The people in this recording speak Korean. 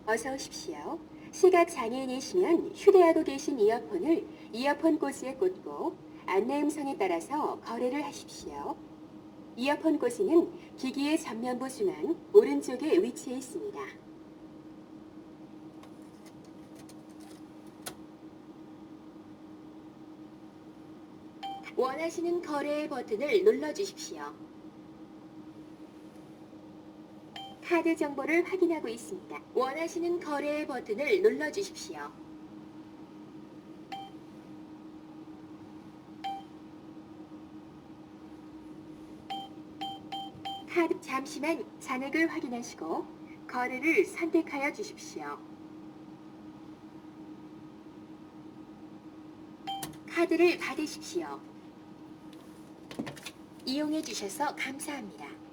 어서 오십시오. 시각 장애인이시면 휴대하고 계신 이어폰을 이어폰 꽂이에 꽂고 안내 음성에 따라서 거래를 하십시오. 이어폰 꽂이는 기기의 전면부 중앙 오른쪽에 위치해 있습니다. 원하시는 거래의 버튼을 눌러주십시오. 카드 정보를 확인하고 있습니다. 원하시는 거래의 버튼을 눌러주십시오. 카드 잠시만 잔액을 확인하시고 거래를 선택하여 주십시오. 카드를 받으십시오. 이용해 주셔서 감사합니다.